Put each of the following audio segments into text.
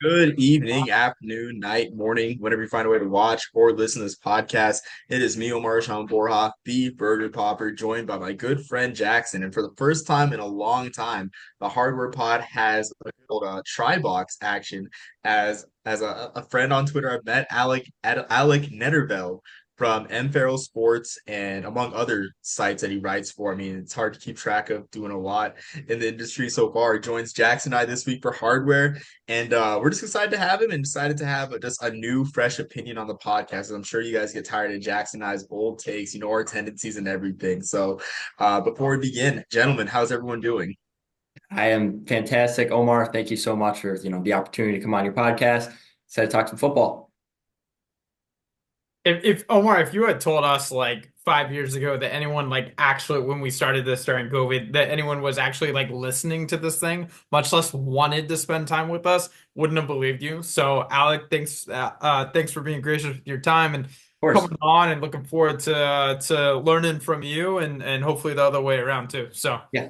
Good evening, afternoon, night, morning, whenever you find a way to watch or listen to this podcast. It is me, Omar Sean Borja, the Burger Popper, joined by my good friend Jackson. And for the first time in a long time, the Hardware Pod has a try-box action as a friend on Twitter I've met, Alec Nederveld from M. Farrell Sports and among other sites that he writes for. I mean, it's hard to keep track of doing a lot in the industry so far. He joins Jackson and I this week for Hardware. And we're just excited to have him and decided to have just a new, fresh opinion on the podcast. I'm sure you guys get tired of Jackson and I's old takes, our tendencies and everything. So before we begin, gentlemen, how's everyone doing? I am fantastic, Omar. Thank you so much for the opportunity to come on your podcast. Excited to talk some football. If Omar, if you had told us like 5 years ago that anyone like actually when we started this during COVID, that anyone was actually like listening to this thing, much less wanted to spend time with us, wouldn't have believed you. So Alec, thanks for being gracious with your time and Of course. coming on and looking forward to learning from you and hopefully the other way around too. So Yeah, yeah.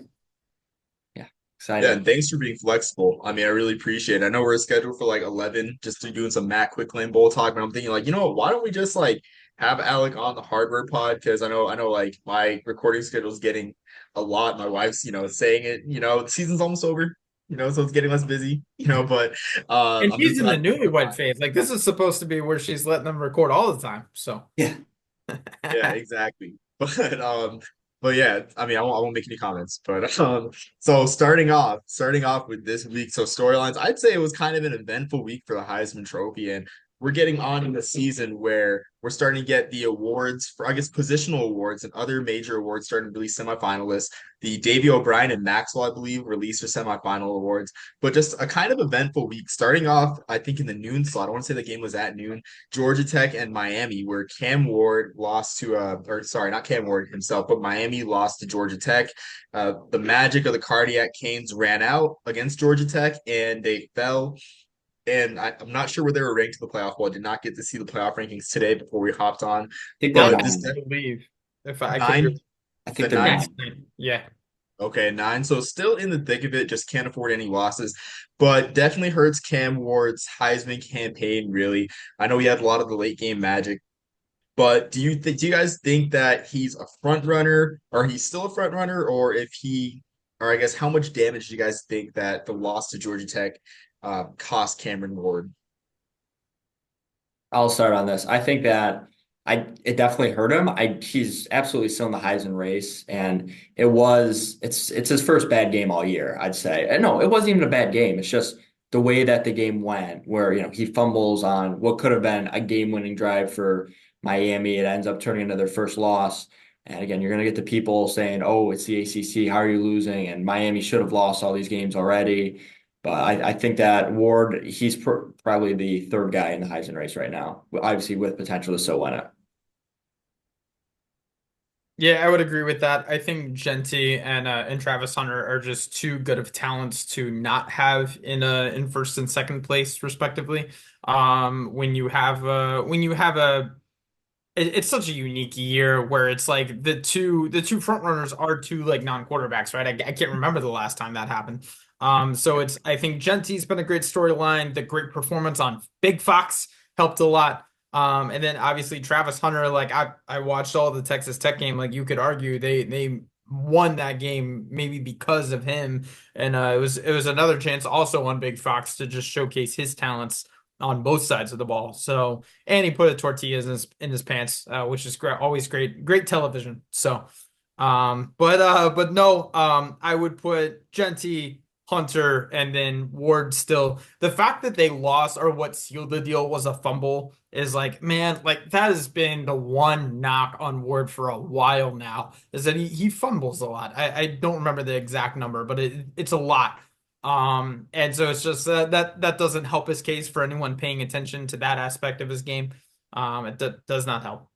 Yeah, Excited. and thanks for being flexible. I mean, I really appreciate it. I know we're scheduled for like 11 just to doing some Matt Quicklane Bowl talk, but I'm thinking like, you know what, why don't we just like have Alec on the hardware pod? Because I know like my recording schedule is getting a lot. My wife's, saying it, the season's almost over, so it's getting less busy, but and I'm she's just in the glad. newlywed phase. Like this is supposed to be where she's letting them record all the time. So Yeah. Yeah, exactly. But yeah, I mean, I won't make any comments. But so starting off with this week, so storylines, I'd say it was kind of an eventful week for the Heisman Trophy, and we're getting on in the season where we're starting to get the awards for, I guess, positional awards and other major awards starting to release semifinalists. The Davy O'Brien and Maxwell, I believe, released their semifinal awards, but just a kind of eventful week. Starting off, I think in the noon slot. I want to say the game was at noon. Georgia Tech and Miami, where Cam Ward lost to, or sorry, not Cam Ward himself, but Miami lost to Georgia Tech. The magic of the Cardiac Canes ran out against Georgia Tech and they fell. And I'm not sure where they were ranked in the playoff. Well, I did not get to see the playoff rankings today before we hopped on, I think they're nine, but I this nine. believe, if I could be. nine, I think the they're nine. Yes. nine. Yeah. Okay, nine. So still in the thick of it, just can't afford any losses, but definitely hurts Cam Ward's Heisman campaign, really. I know he had a lot of the late game magic. But do you guys think that he's a front runner, or he's still a front runner, or if he, or I guess how much damage do you guys think that the loss to Georgia Tech cost Cameron Ward? I'll start on this. I think that it definitely hurt him. He's absolutely still in the Heisman race, and it's his first bad game all year, I'd say. And no, it wasn't even a bad game. It's just the way that the game went, where he fumbles on what could have been a game-winning drive for Miami. It ends up turning into their first loss. And again, you're gonna get the people saying, "Oh, it's the ACC. How are you losing?" And Miami should have lost all these games already. But I think that Ward, he's probably the third guy in the Heisman race right now, obviously with potential to still win it. Yeah, I would agree with that. I think Genty and Travis Hunter are just too good of talents to not have in first and second place respectively. It's such a unique year where it's like the two front runners are two like non-quarterbacks, right? I can't remember the last time that happened. So it's I think Genty's been a great storyline. The great performance on Big Fox helped a lot. And then obviously Travis Hunter, like I watched all the Texas Tech game. Like you could argue they won that game maybe because of him. And it was another chance also on Big Fox to just showcase his talents on both sides of the ball. So and he put a tortillas in his pants, which is great, always great television. So, but no, I would put Genty, Hunter, and then Ward still. The fact that they lost or what sealed the deal was a fumble is like, man, like that has been the one knock on Ward for a while now, is that he fumbles a lot. I don't remember the exact number, but it's a lot. And so it's just that doesn't help his case for anyone paying attention to that aspect of his game. It does not help.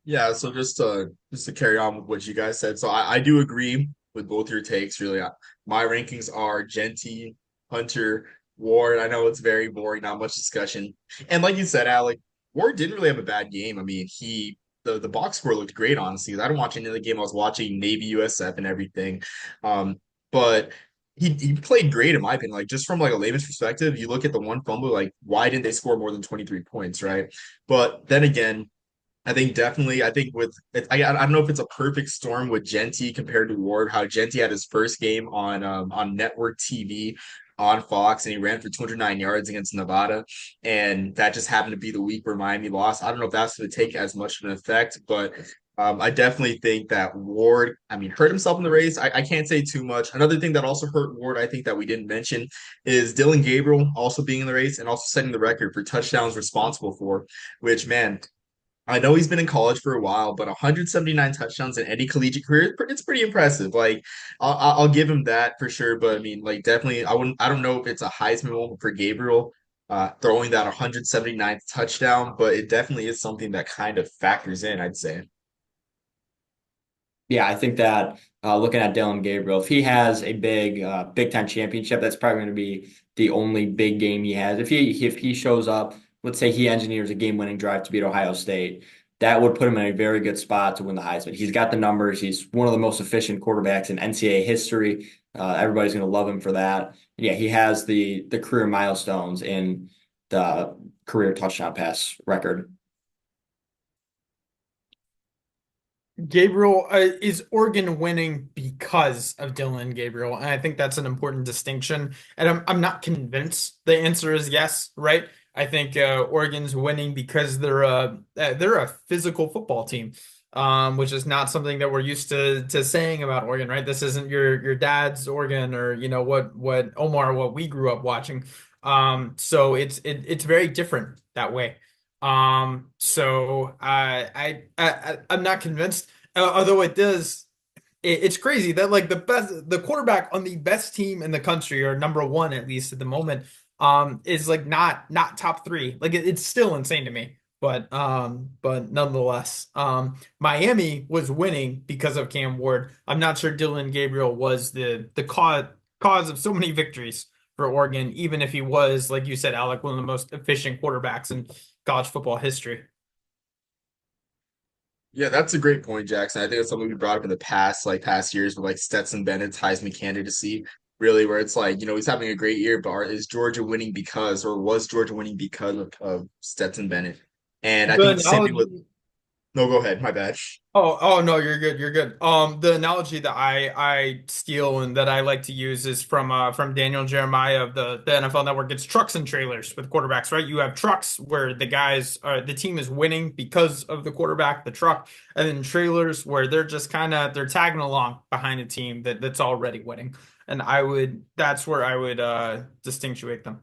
Yeah, so just to carry on with what you guys said, so I do agree with both your takes. Really, my rankings are Genty, Hunter, Ward. I know it's very boring, not much discussion. And like you said, Alec, Ward didn't really have a bad game. I mean, the box score looked great, honestly. I didn't watch any of the game. I was watching Navy USF and everything. Um, but he played great in my opinion. Like just from like a layman's perspective, you look at the one fumble, like why didn't they score more than 23 points, right? But then again, I think definitely. I think with I don't know if it's a perfect storm with Genty compared to Ward. How Genty had his first game on network TV on Fox, and he ran for 209 yards against Nevada, and that just happened to be the week where Miami lost. I don't know if that's going to take as much of an effect, but I definitely think that Ward, I mean, hurt himself in the race. I can't say too much. Another thing that also hurt Ward, I think that we didn't mention, is Dylan Gabriel also being in the race and also setting the record for touchdowns responsible for, which, man, I know he's been in college for a while, but 179 touchdowns in any collegiate career, it's pretty impressive. Like, I'll give him that for sure. But I mean, like, definitely, I don't know if it's a Heisman moment for Gabriel, throwing that 179th touchdown, but it definitely is something that kind of factors in, I'd say. Yeah, I think that looking at Dylan Gabriel, if he has a big Big Ten championship, that's probably going to be the only big game he has. If he shows up, let's say he engineers a game-winning drive to beat Ohio State, that would put him in a very good spot to win the Heisman. He's got the numbers. He's one of the most efficient quarterbacks in NCAA history. Everybody's going to love him for that. Yeah, he has the career milestones in the career touchdown pass record. Gabriel is Oregon winning because of Dylan Gabriel, and I think that's an important distinction. And I'm not convinced the answer is yes, right? I think Oregon's winning because they're a physical football team, which is not something that we're used to saying about Oregon, right? This isn't your dad's Oregon or what Omar what we grew up watching. So it's very different that way. So I'm not convinced. Although it does, it's crazy that like the quarterback on the best team in the country, or number one at least at the moment, is like not top three. Like it's still insane to me. But nonetheless, Miami was winning because of Cam Ward. I'm not sure Dylan Gabriel was the cause of so many victories for Oregon, even if he was, like you said, Alec, one of the most efficient quarterbacks in college football history. Yeah, that's a great point, Jackson. I think it's something we brought up in the past, like past years with like Stetson Bennett's Heisman candidacy, really, where it's like, he's having a great year, but is Georgia winning because, or was Georgia winning because of Stetson Bennett? And I The think the same thing with, analogy no, go ahead, my bad. Oh no, you're good. You're good. The analogy that I steal and that I like to use is from Daniel Jeremiah of the NFL Network. It's trucks and trailers with quarterbacks, right? You have trucks where the team is winning because of the quarterback, the truck, and then trailers where they're just they're tagging along behind a team that's already winning. And that's where I would distinguish them.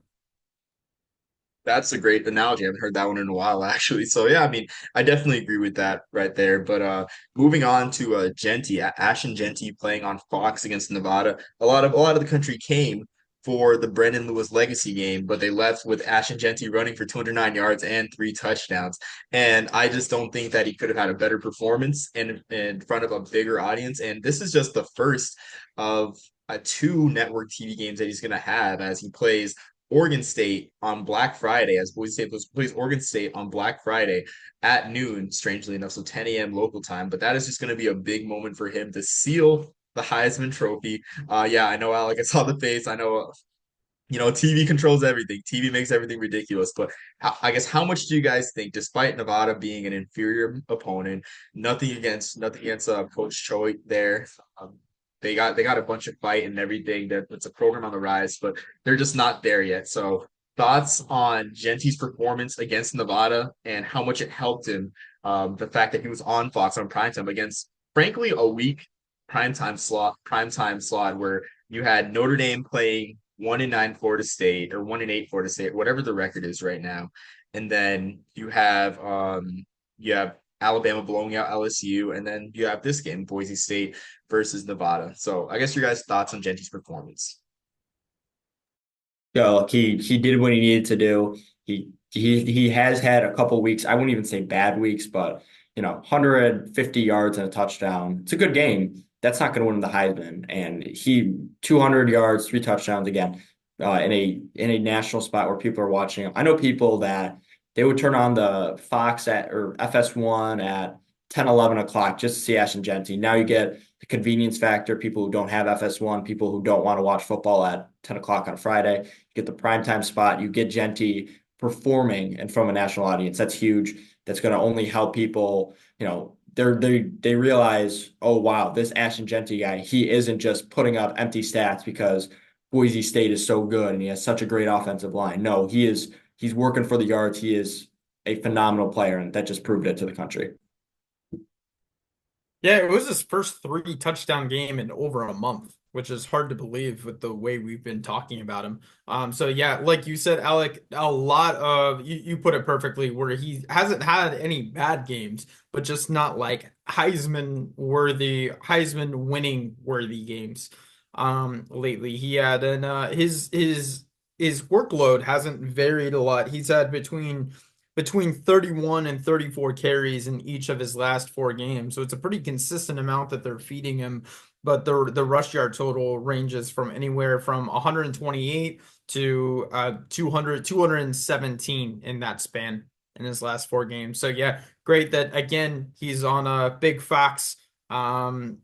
That's a great analogy. I haven't heard that one in a while, actually. So yeah, I mean, I definitely agree with that right there. But moving on to Genty, Ashton Genty playing on Fox against Nevada. A lot of the country came for the Brendan Lewis legacy game, but they left with Ashton Genty running for 209 yards and three touchdowns. And I just don't think that he could have had a better performance in front of a bigger audience. And this is just the first of two network TV games that he's going to have as he plays Oregon State on Black Friday, as Boise State plays Oregon State on Black Friday at noon, strangely enough, so 10 a.m. local time. But that is just going to be a big moment for him to seal the Heisman Trophy. Yeah, I know, Alec. I saw the face. I know, TV controls everything. TV makes everything ridiculous. But I guess how much do you guys think, despite Nevada being an inferior opponent, nothing against Coach Choi there. Um, they got a bunch of fight and everything. It's a program on the rise, but they're just not there yet. So thoughts on Genty's performance against Nevada and how much it helped him. The fact that he was on Fox on primetime against, frankly, a weak primetime slot where you had Notre Dame playing 1-9 Florida State or 1-8 Florida State, whatever the record is right now. And then you have Alabama blowing out LSU, and then you have this game, Boise State versus Nevada. So I guess your guys' thoughts on Genty's performance. So he did what he needed to do. He has had a couple weeks. I wouldn't even say bad weeks, but 150 yards and a touchdown. It's a good game. That's not going to win him the Heisman. And he 200 yards, three touchdowns again in a national spot where people are watching him. I know people that they would turn on the Fox at or FS1 at 10, 11 o'clock just to see Ashton Genty. Now you get the convenience factor, people who don't have FS1, people who don't want to watch football at 10 o'clock on Friday. You get the primetime spot, you get Genty performing in front of a national audience. That's huge. That's going to only help people, they realize, oh wow, this Ashton Genty guy, he isn't just putting up empty stats because Boise State is so good and he has such a great offensive line. No, he's working for the yards. He is a phenomenal player, and that just proved it to the country. Yeah, it was his first three touchdown game in over a month, which is hard to believe with the way we've been talking about him. So yeah, like you said, Alec, a lot of you put it perfectly where he hasn't had any bad games, but just not like Heisman winning worthy games. Lately he had and his workload hasn't varied a lot. He's had between 31 and 34 carries in each of his last four games. So it's a pretty consistent amount that they're feeding him. But the rush yard total ranges from anywhere from 128 to 217 in that span in his last four games. So yeah, great that again he's on a big Fox. For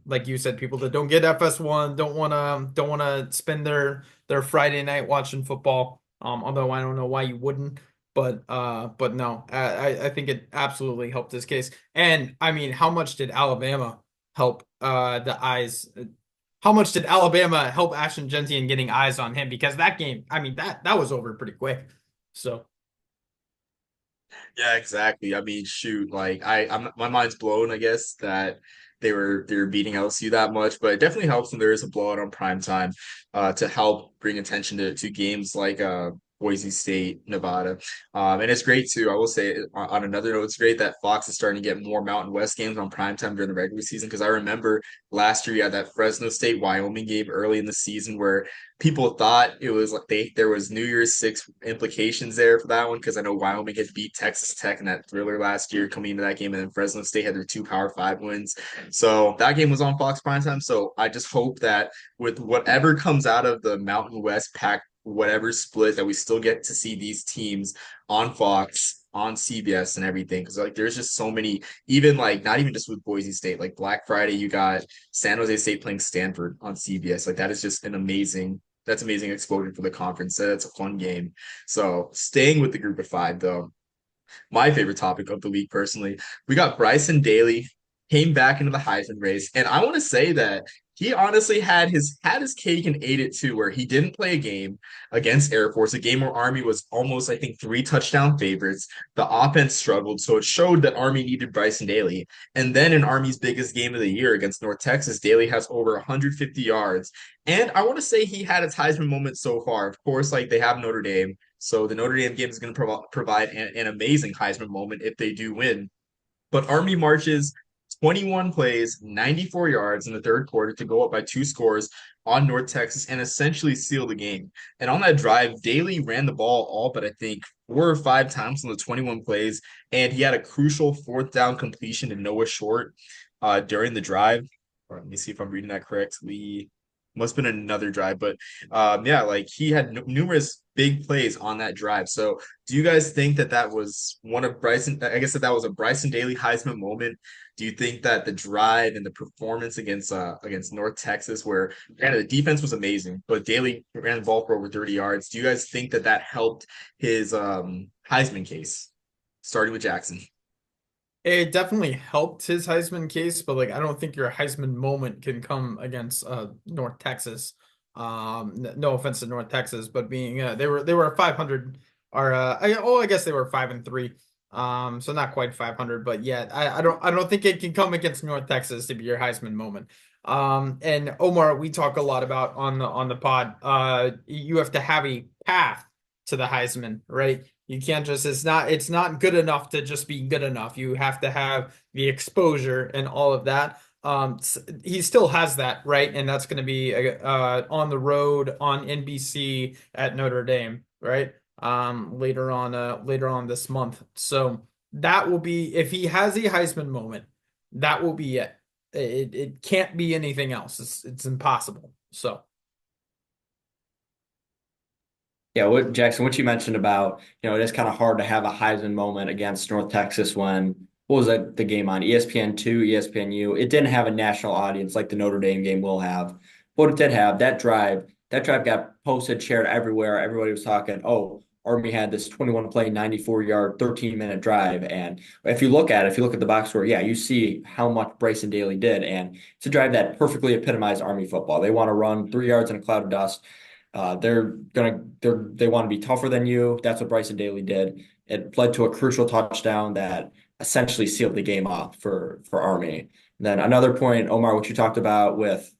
like you said, people that don't get FS1 don't wanna spend their Friday night watching football. Although I don't know why you wouldn't. But no, I think it absolutely helped his case. And I mean, how much did Alabama help the eyes? How much did Alabama help Ashton Genty in getting eyes on him? Because that game, I mean, that was over pretty quick. So Yeah, exactly. I mean, shoot, like I'm my mind's blown, I guess, that they were beating LSU that much, but it definitely helps when there is a blowout on prime time, to help bring attention to games like Boise State, Nevada. And it's great too. I will say on another note, it's great that Fox is starting to get more Mountain West games on prime time during the regular season because I remember last year you had that Fresno State Wyoming game early in the season where people thought it was like there was New Year's Six implications there for that one because I know Wyoming had beat Texas Tech in that thriller last year coming into that game, and then Fresno State had their two Power Five wins. So that game was on Fox primetime. So I just hope that with whatever comes out of the Mountain West pack, whatever split, that we still get to see these teams on Fox, on CBS, and everything. Because like there's just so many, even like not even just with Boise State, like Black Friday, you got San Jose State playing Stanford on CBS. Like that is just an amazing that's amazing exposure for the conference. That's a fun game. So staying with the group of five, though, my favorite topic of the week personally, we got Bryson Daly came back into the Heisman race, and I want to say that he honestly had his cake and ate it too, where he didn't play a game against Air Force, a game where Army was almost, I think, three touchdown favorites. The offense struggled, so it showed that Army needed Bryson Daly. And then in Army's biggest game of the year against North Texas, Daly has over 150 yards. And I want to say he had his Heisman moment so far. Of course, like they have Notre Dame, so the Notre Dame game is going to provide an amazing Heisman moment if they do win. But Army marches 21 plays, 94 yards in the third quarter to go up by two scores on North Texas and essentially seal the game. And on that drive, Daly ran the ball all but I think 4 or 5 times on the 21 plays, and he had a crucial fourth down completion to Noah Short during the drive. Let me see if I'm reading that correctly. Must have been another drive, but yeah, like he had numerous big plays on that drive. So, do you guys think that that was one of Bryson? I guess that was a Bryson Daly Heisman moment. Do you think that the drive and the performance against North Texas, where the defense was amazing, but Daly ran the ball for over 30 yards? Do you guys think that that helped his Heisman case? Starting with Jackson. it definitely helped his Heisman case, but like I don't think your Heisman moment can come against North Texas. No offense to North Texas, but being they were 500 or I guess they were 5-3. So not quite 500, but yeah, I don't think it can come against North Texas to be your Heisman moment. And Omar, we talk a lot about on the pod. You have to have a path to the Heisman, right? You can't just it's not good enough to just be good enough. You have to have the exposure and all of that. He still has that, right? And that's going to be on the road on NBC at Notre Dame, right? Later on this month. So that will be if he has a Heisman moment, that will be it. It can't be anything else. It's impossible. So Yeah, Jackson, what you mentioned about, it is kind of hard to have a Heisman moment against North Texas when what was that the game on ESPN2, ESPNU? It didn't have a national audience like the Notre Dame game will have. But it did have that drive got posted, shared everywhere. Everybody was talking, oh, Army had this 21 play, 94-yard, 13-minute drive. And if you look at the box score, yeah, you see how much Bryson Daly did. And it's a drive that perfectly epitomized Army football. They want to run 3 yards in a cloud of dust. They want to be tougher than you. That's what Bryson Daly did. It led to a crucial touchdown that essentially sealed the game off for Army. And then another point, Omar, what you talked about with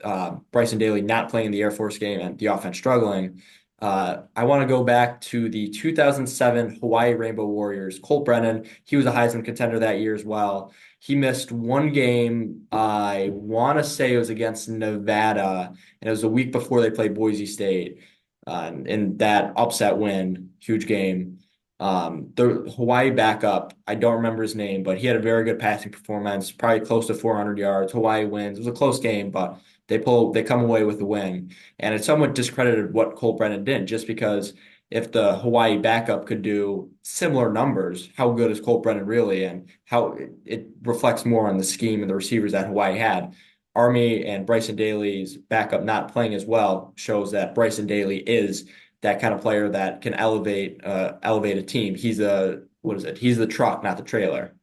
Bryson Daly not playing the Air Force game and the offense struggling. I want to go back to the 2007 Hawaii Rainbow Warriors. Colt Brennan, he was a Heisman contender that year as well. He missed one game. I want to say it was against Nevada, and it was a week before they played Boise State. In that upset win, huge game. The Hawaii backup, I don't remember his name, but he had a very good passing performance, probably close to 400 yards. Hawaii wins. It was a close game, but they come away with the win. And it somewhat discredited what Cole Brennan did, just because if the Hawaii backup could do similar numbers, how good is Cole Brennan really? And how it reflects more on the scheme and the receivers that Hawaii had. Army and Bryson Daly's backup not playing as well shows that Bryson Daly is that kind of player that can elevate a team. He's a what is it? He's the truck, not the trailer.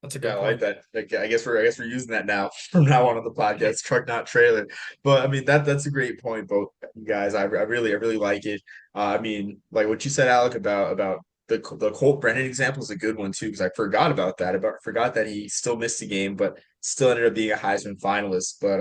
That's a Yeah, good I like point. that. Like, I guess we're using that now from now on the podcast. Truck, not trailer. But I mean that's a great point, both you guys. I really like it. I mean, like what you said, Alec, about the Colt Brennan example is a good one too, because I forgot about that. About forgot that he still missed the game, but still ended up being a Heisman finalist. But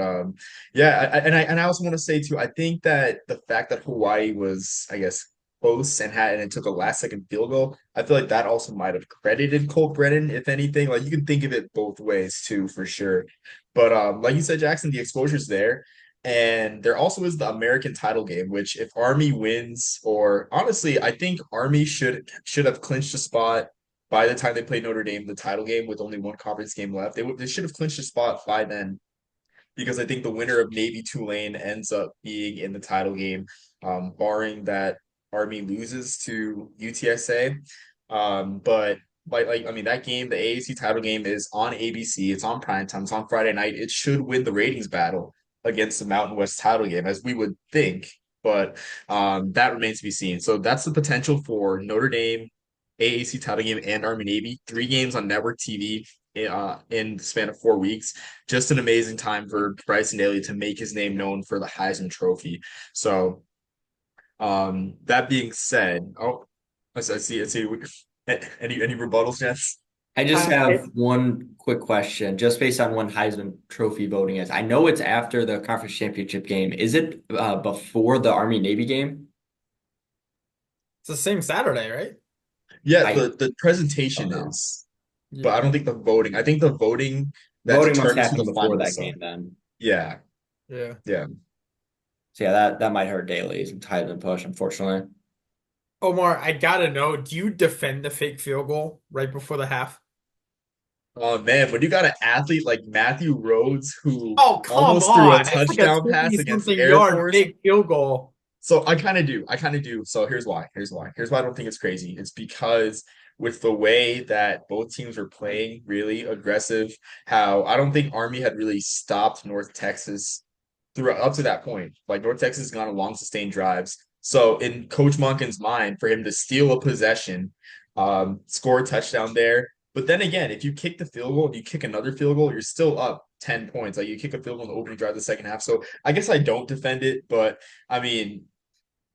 yeah, and I also want to say too, I think that the fact that Hawaii was, I guess, close and it took a last second field goal. I feel like that also might have credited Colt Brennan, if anything. Like you can think of it both ways too, for sure. But like you said, Jackson, the exposure's there. And there also is the American title game, which if Army wins, or honestly, I think Army should have clinched a spot by the time they played Notre Dame in the title game with only one conference game left. They should have clinched a spot by then because I think the winner of Navy Tulane ends up being in the title game, barring that Army loses to UTSA. But I mean that game, the AAC title game is on ABC. It's on prime time. It's on Friday night. It should win the ratings battle against the Mountain West title game, as we would think. But that remains to be seen. So that's the potential for Notre Dame, AAC title game, and Army Navy. 3 games on network TV in the span of 4 weeks. Just an amazing time for Bryson Daly to make his name known for the Heisman Trophy. So that being said, I see. Any rebuttals, Jess? I just I have one quick question, just based on when Heisman Trophy voting is. I know it's after the conference championship game. Is it before the Army Navy game? It's the same Saturday, right? Yeah, I the presentation don't know. is, but I Yeah. don't think the voting. I think the voting that Voting must determines who happen the before that finalists are. game then. Yeah, Yeah. yeah. So yeah, that might hurt Daly's Heisman push, unfortunately. Omar, I gotta know, do you defend the fake field goal right before the half? Oh man, when you got an athlete like Matthew Rhodes who Oh, come almost threw a on. It's like a touchdown 20 pass against the something Air yard Force. fake field goal. So I kind of do. I kind of do. So here's why. Here's why I don't think it's crazy. It's because with the way that both teams were playing, really aggressive, how I don't think Army had really stopped North Texas through up to that point. Like North Texas has gone on long sustained drives. So in Coach Monken's mind, for him to steal a possession, score a touchdown there. But then again, if you kick the field goal and you kick another field goal, you're still up 10 points. Like you kick a field goal in the opening drive of the second half. So I guess I don't defend it, but I mean,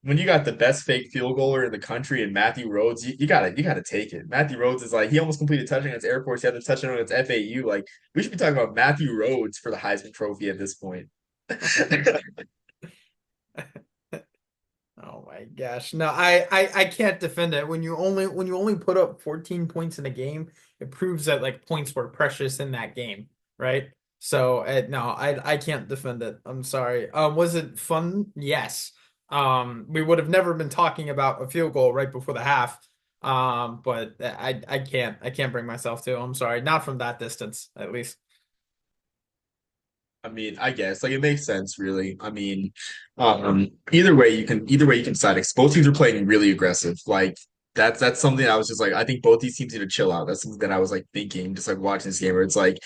when you got the best fake field goaler in the country and Matthew Rhodes, you gotta take it. Matthew Rhodes is like he almost completed touchdown against Air Force. He had the touchdown against FAU. Like we should be talking about Matthew Rhodes for the Heisman Trophy at this point. Oh my gosh. No, I can't defend it. When you only put up 14 points in a game, it proves that like points were precious in that game, right? So no, I can't defend it. I'm sorry. Was it fun? Yes. We would have never been talking about a field goal right before the half. But I can't bring myself to. I'm sorry. Not from that distance, at least. I mean, I guess like it makes sense, really. I mean, either way you can decide. Both teams are playing really aggressive. Like that's something I was just like, I think both these teams need to chill out. That's something that I was like thinking, just like watching this game where it's like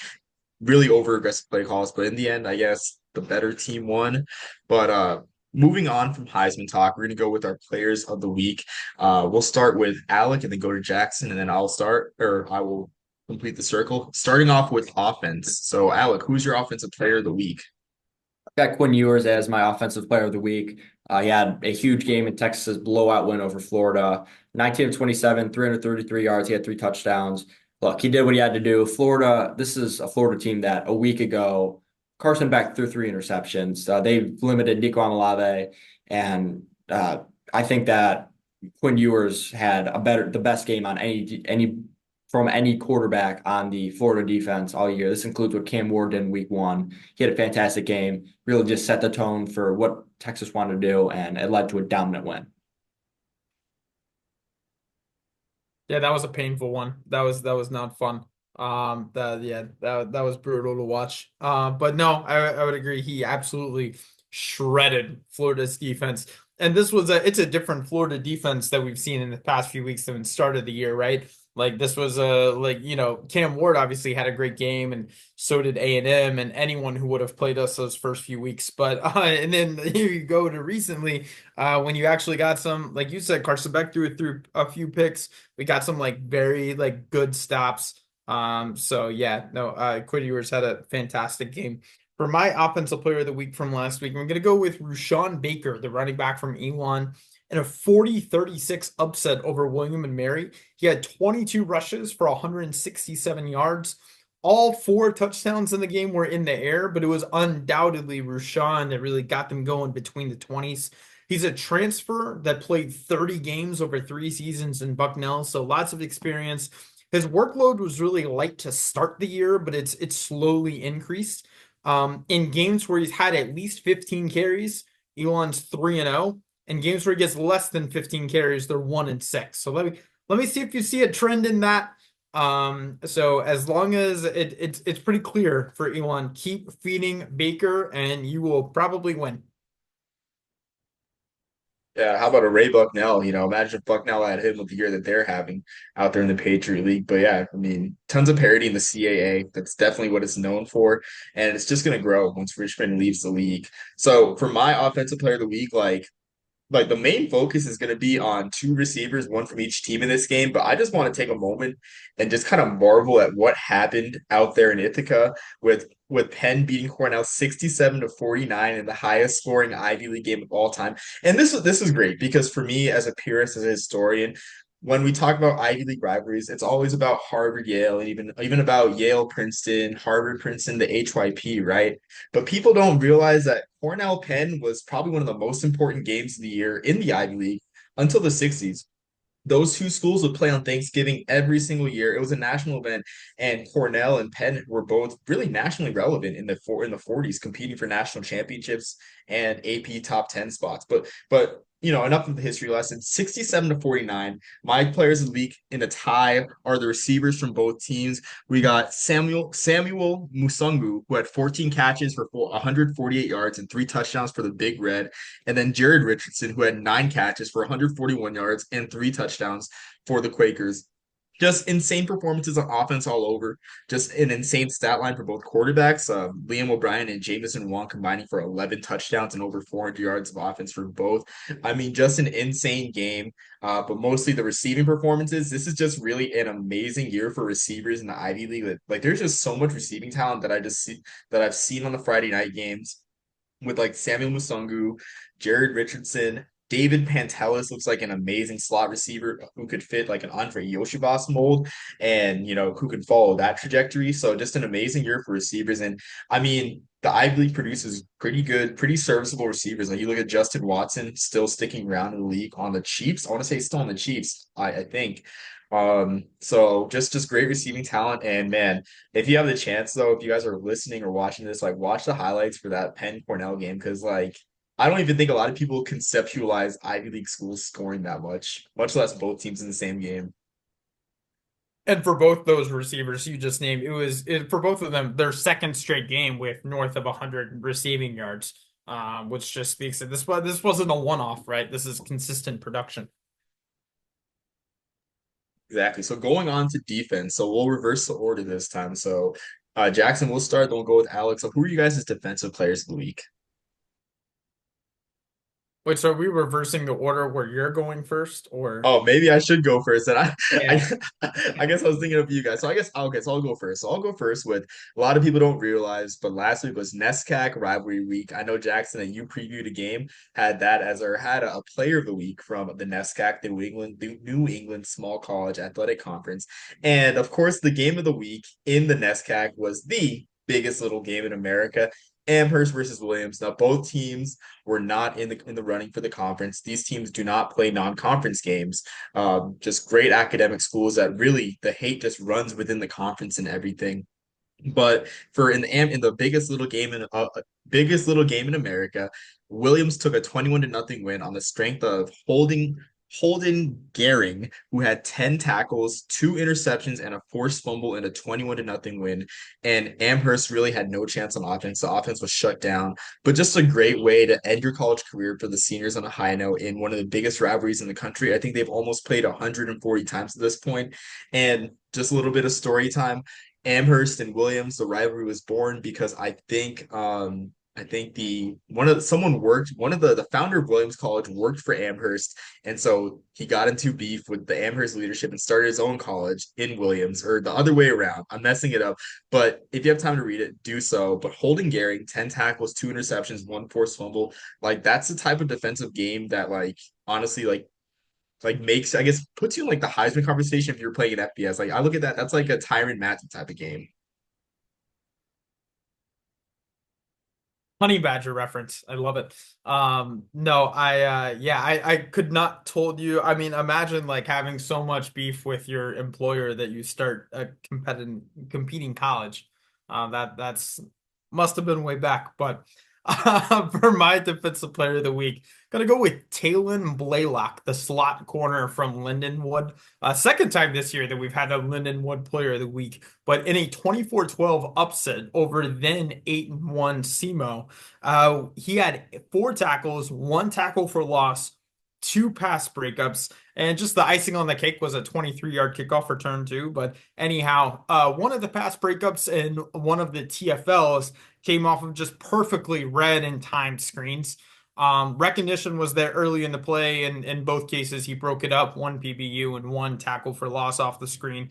really over aggressive play calls. But in the end, I guess the better team won. But moving on from Heisman talk, we're gonna go with our players of the week. We'll start with Alec and then go to Jackson, and then I will complete the circle. Starting off with offense. So Alec, who's your offensive player of the week? Got Quinn Ewers as my offensive player of the week. He had a huge game in Texas's blowout win over Florida. 19 of 27, 333 yards. He had 3 touchdowns. Look, he did what he had to do. Florida, this is a Florida team that a week ago, Carson Beck threw 3 interceptions. They limited Nico Olave, and I think that Quinn Ewers had the best game on any from any quarterback on the Florida defense all year. This includes what Cam Ward did in week 1. He had a fantastic game, really just set the tone for what Texas wanted to do, and it led to a dominant win. Yeah, that was a painful one. That was not fun. That was brutal to watch. But no, I would agree. He absolutely shredded Florida's defense. And it's a different Florida defense that we've seen in the past few weeks than the start of the year, right? Like this was Cam Ward obviously had a great game, and so did A&M and anyone who would have played us those first few weeks. But and then here you go to recently, when you actually got some, like you said, Carson Beck threw a few picks. We got some like very like good stops. So yeah, no, Quinn Ewers had a fantastic game. For my offensive player of the week from last week, I'm gonna go with Rushawn Baker, the running back from Elon, in a 40-36 upset over William and Mary. He had 22 rushes for 167 yards. All 4 touchdowns in the game were in the air, but it was undoubtedly Rushawn that really got them going between the 20s. He's a transfer that played 30 games over 3 seasons in Bucknell, so lots of experience. His workload was really light to start the year, but it's slowly increased. In games where he's had at least 15 carries, Elon's 3-0. In games where he gets less than 15 carries, they're 1-6. So let me see if you see a trend in that. So as long as it's pretty clear for Elon, keep feeding Baker and you will probably win. Yeah, how about a Ray Bucknell? Imagine if Bucknell had him with the year that they're having out there in the Patriot League. But yeah, I mean, tons of parity in the CAA. That's definitely what it's known for. And it's just going to grow once Richmond leaves the league. So for my offensive player of the week, like the main focus is going to be on 2 receivers, one from each team in this game. But I just want to take a moment and just kind of marvel at what happened out there in Ithaca with Penn beating Cornell 67-49 in the highest scoring Ivy League game of all time. And this is great because for me as a purist, as a historian, when we talk about Ivy League rivalries, it's always about Harvard, Yale, and even about Yale, Princeton, Harvard, Princeton, the HYP, right? But people don't realize that Cornell Penn was probably one of the most important games of the year in the Ivy League until the 60s. Those 2 schools would play on Thanksgiving every single year. It was a national event, and Cornell and Penn were both really nationally relevant in the 40s, competing for national championships and AP top 10 spots. But enough of the history lesson. 67-49. My players of the week in a tie are the receivers from both teams. We got Samuel Musungu, who had 14 catches for 148 yards and 3 touchdowns for the Big Red. And then Jared Richardson, who had 9 catches for 141 yards and 3 touchdowns for the Quakers. Just insane performances on offense all over. Just an insane stat line for both quarterbacks. Liam O'Brien and Jamison Wong combining for 11 touchdowns and over 400 yards of offense for both. I mean, just an insane game. But mostly the receiving performances. This is just really an amazing year for receivers in the Ivy League. Like there's just so much receiving talent that I've seen on the Friday night games with like Samuel Musungu, Jared Richardson. David Pantelis looks like an amazing slot receiver who could fit like an Andre Yoshibas mold and, who could follow that trajectory. So just an amazing year for receivers. And I mean, the Ivy League produces pretty good, pretty serviceable receivers. Like you look at Justin Watson still sticking around in the league on the Chiefs. I want to say still on the Chiefs, I think. So just great receiving talent. And man, if you have the chance though, if you guys are listening or watching this, like watch the highlights for that Penn Cornell game because like I don't even think a lot of people conceptualize Ivy League schools scoring that much less both teams in the same game. And for both those receivers you just named, for both of them their second straight game with north of 100 receiving yards, which just speaks that this wasn't a one-off, right? This is consistent production. Exactly. So going on to defense. So we'll reverse the order this time. So Jackson, we'll start, then we'll go with Alex. So who are you guys' defensive players of the week? Wait, so are we reversing the order where you're going first, or? Oh, maybe I should go first. And I, Yeah. I guess I was thinking of you guys. So I guess okay. So I'll go first. So I'll go first with a lot of people don't realize, but last week was NESCAC rivalry week. I know Jackson and you previewed a game had that as our had a player of the week from the NESCAC, the New England Small College Athletic Conference, and of course the game of the week in the NESCAC was the biggest little game in America. Amherst versus Williams. Now both teams were not in the running for the conference. These teams do not play non-conference games. Just great academic schools that really the hate just runs within the conference and everything. But for in the biggest little game in America, Williams took a 21 to nothing win on the strength of Holden Gehring, who had 10 tackles, 2 interceptions, and a forced fumble in a 21 to nothing win. And Amherst really had no chance on offense. The offense was shut down. But just a great way to end your college career for the seniors on a high note in one of the biggest rivalries in the country. I think they've almost played 140 times at this point. And just a little bit of story time. Amherst and Williams, the rivalry was born because I think the one of someone worked one of the founder of Williams College worked for Amherst, and so he got into beef with the Amherst leadership and started his own college in Williams, or the other way around. I'm messing it up, but if you have time to read it, do so. But Holden Gehring, 10 tackles, 2 interceptions, 1 forced fumble, like that's the type of defensive game that honestly makes I guess puts you in like the Heisman conversation if you're playing an FBS. Like I look at that, that's like a Tyrann Matthew type of game. Honey Badger reference. I love it. No, yeah, I could not told you. I mean, imagine like having so much beef with your employer that you start a competing college. That's must have been way back. But for my defensive player of the week, gonna go with Talon Blaylock, the slot corner from Lindenwood. Second time this year that we've had a Lindenwood player of the week, but in a 24-12 upset over then 8-1 SEMO. He had 4 tackles, 1 tackle for loss, 2 pass breakups, and just the icing on the cake was a 23-yard kickoff return too. But anyhow, one of the pass breakups and one of the TFLs came off of just perfectly read and timed screens. Recognition was there early in the play, and in both cases, he broke it up 1 PBU and 1 tackle for loss off the screen.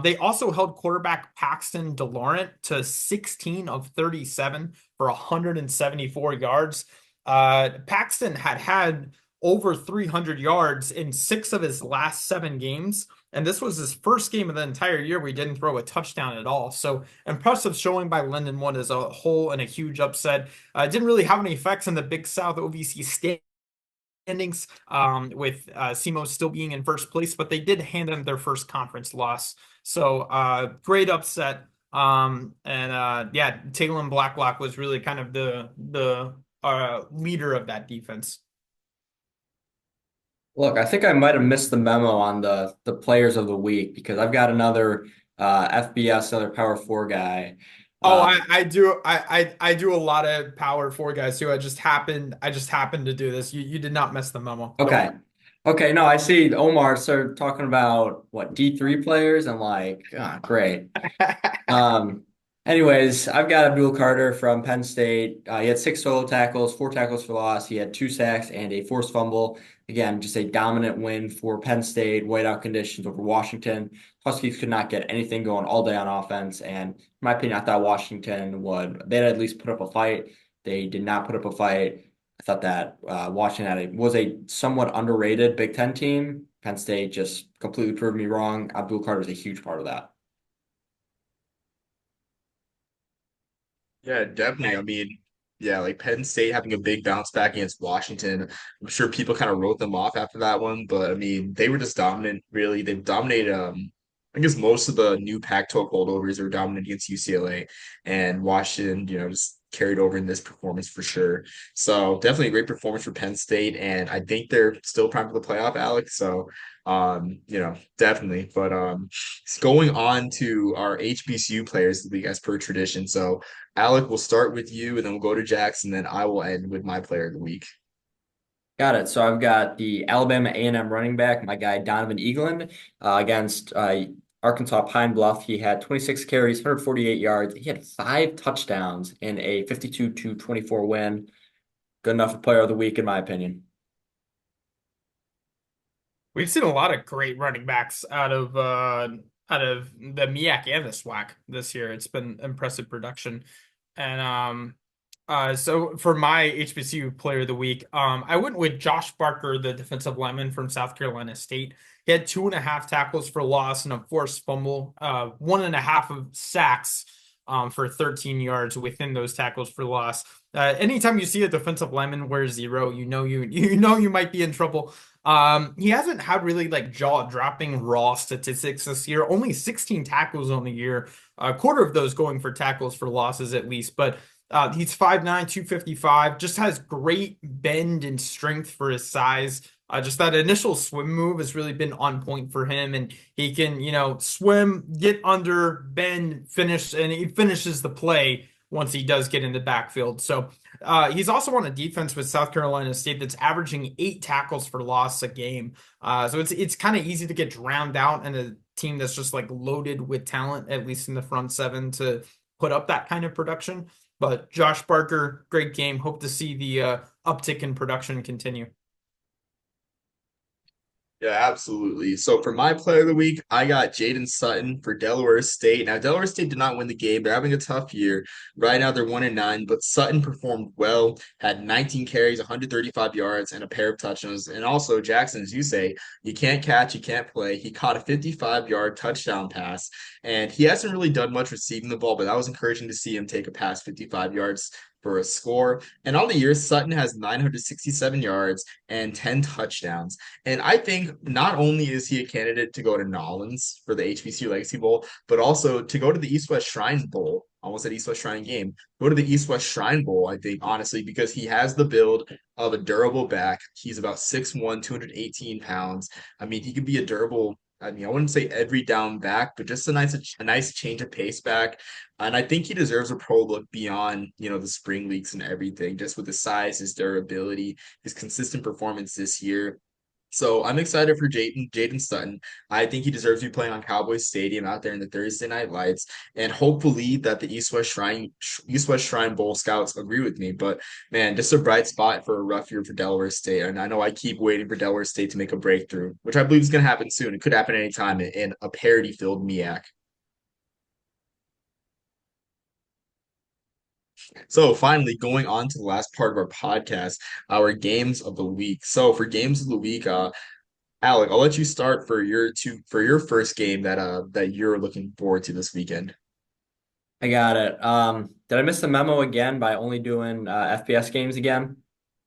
They also held quarterback Paxton DeLaurent to 16 of 37 for 174 yards. Paxton had over 300 yards in 6 of his last 7 games. And this was his first game of the entire year we didn't throw a touchdown at all. So impressive showing by Lindenwood as a whole and a huge upset. Didn't really have any effects in the Big South OVC standings with SEMO still being in first place, but they did hand them their first conference loss. So great upset. Yeah, Talon Blacklock was really kind of the leader of that defense. Look, I think I might have missed the memo on the players of the week because I've got another FBS, another Power Four guy. Oh, Uh, I do a lot of power four guys too. I just happened to do this. You did not miss the memo. Don't okay, okay, no, I see Omar started talking about what D3 players and like, ah, great. worry. Um, anyways, I've got Abdul Carter from Penn State. He had 6 solo tackles, 4 tackles for loss. He had 2 sacks and a forced fumble. Again, just a dominant win for Penn State, whiteout conditions over Washington. Huskies could not get anything going all day on offense. And in my opinion, I thought they'd at least put up a fight. They did not put up a fight. I thought that Washington was a somewhat underrated Big Ten team. Penn State just completely proved me wrong. Abdul Carter is a huge part of that. Yeah, definitely. I mean, yeah, like Penn State having a big bounce back against Washington. I'm sure people kind of wrote them off after that one, but I mean, they were just dominant, really. They've dominated I guess most of the new Pac-12 holdovers were dominant against UCLA, and Washington, just carried over in this performance for sure. So definitely a great performance for Penn State, and I think they're still primed for the playoff, Alex. So definitely. But going on to our HBCU players of the week as per tradition. So Alec, we'll start with you, and then we'll go to Jackson, then I will end with my player of the week. Got it. So I've got the Alabama A&M running back, my guy Donovan Eaglin, against Arkansas Pine Bluff. He had 26 carries, 148 yards. He had 5 touchdowns in a 52-24 win. Good enough for player of the week, in my opinion. We've seen a lot of great running backs out of the MEAC and the SWAC this year. It's been impressive production. And so for my HBCU player of the week, I went with Josh Barker, the defensive lineman from South Carolina State. He had 2.5 tackles for loss and a forced fumble, 1.5 of sacks for 13 yards within those tackles for loss. Anytime you see a defensive lineman wear zero, you know you might be in trouble. He hasn't had really like jaw-dropping raw statistics this year. Only 16 tackles on the year, a quarter of those going for tackles for losses at least. But he's 5'9", 255, just has great bend and strength for his size. Just that initial swim move has really been on point for him, and he can, swim, get under, bend, finish, and he finishes the play once he does get in the backfield. So he's also on a defense with South Carolina State that's averaging 8 tackles for loss a game. So it's kind of easy to get drowned out in a team that's just like loaded with talent, at least in the front seven, to put up that kind of production. But Josh Barker, great game. Hope to see the uptick in production continue. Yeah, absolutely. So for my player of the week, I got Jaden Sutton for Delaware State. Now, Delaware State did not win the game. They're having a tough year. Right now, they're 1-9, but Sutton performed well, had 19 carries, 135 yards, and a pair of touchdowns. And also, Jackson, as you say, you can't catch, you can't play. He caught a 55-yard touchdown pass, and he hasn't really done much receiving the ball, but that was encouraging to see him take a pass 55 yards for a score. And on the year, Sutton has 967 yards and 10 touchdowns. And I think not only is he a candidate to go to Nollins for the HBCU Legacy Bowl, but also to go to the East West Shrine Bowl. Almost at East West Shrine game. Go to the East West Shrine Bowl, I think, honestly, because he has the build of a durable back. He's about 6'1, 218 pounds. I mean, he could be a durable. I mean, I wouldn't say every down back, but just a nice change of pace back. And I think he deserves a pro look beyond, the spring leagues and everything, just with his size, his durability, his consistent performance this year. So I'm excited for Jaden Sutton. I think he deserves to be playing on Cowboys Stadium out there in the Thursday night lights, and hopefully that the East West Shrine Bowl scouts agree with me. But man, just a bright spot for a rough year for Delaware State, and I know I keep waiting for Delaware State to make a breakthrough, which I believe is going to happen soon. It could happen anytime in a parity-filled MEAC. So finally, going on to the last part of our podcast, our games of the week. So for games of the week, Alec, I'll let you start for your first game that you're looking forward to this weekend. I got it. Did I miss the memo again by only doing FBS games again?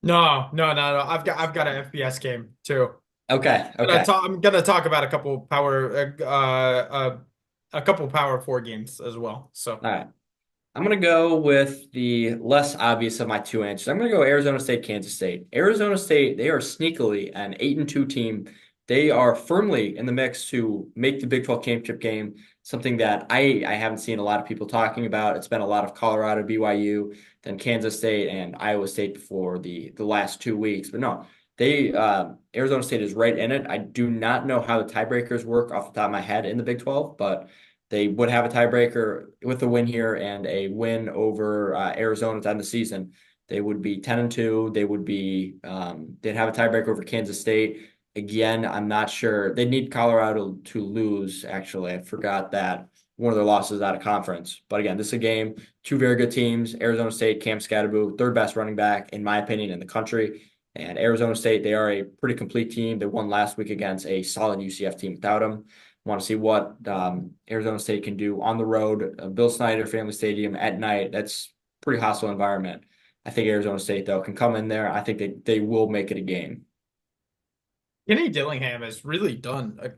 No, no, no, no. I've got an FBS game too. Okay, okay. I'm gonna talk about a couple Power Four games as well. So All right. I'm going to go with the less obvious of my two answers. I'm going to go Arizona State, Kansas State. Arizona State, they are sneakily an 8-2 team. They are firmly in the mix to make the Big 12 championship game, something that I haven't seen a lot of people talking about. It's been a lot of Colorado, BYU, then Kansas State and Iowa State for the last 2 weeks. But no, Arizona State is right in it. I do not know how the tiebreakers work off the top of my head in the Big 12, but they would have a tiebreaker with a win here and a win over Arizona at the end of the season. They would be 10-2. They'd have a tiebreaker over Kansas State. Again, I'm not sure. They need Colorado to lose, actually. I forgot that one of their losses out of conference. But again, this is a game, two very good teams. Arizona State, Cam Scatterboo, third best running back, in my opinion, in the country. And Arizona State, they are a pretty complete team. They won last week against a solid UCF team without him. Want to see what Arizona State can do on the road. Bill Snyder Family Stadium at night. That's a pretty hostile environment. I think Arizona State, though, can come in there. I think they will make it a game. Kenny Dillingham has really done a